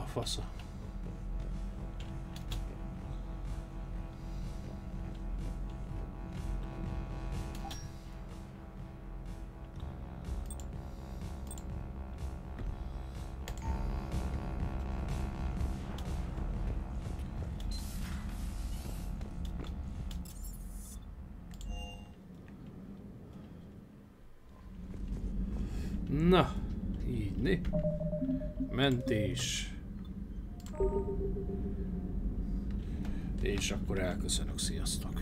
Fasza. Na, így, mentés. És akkor elköszönök, sziasztok!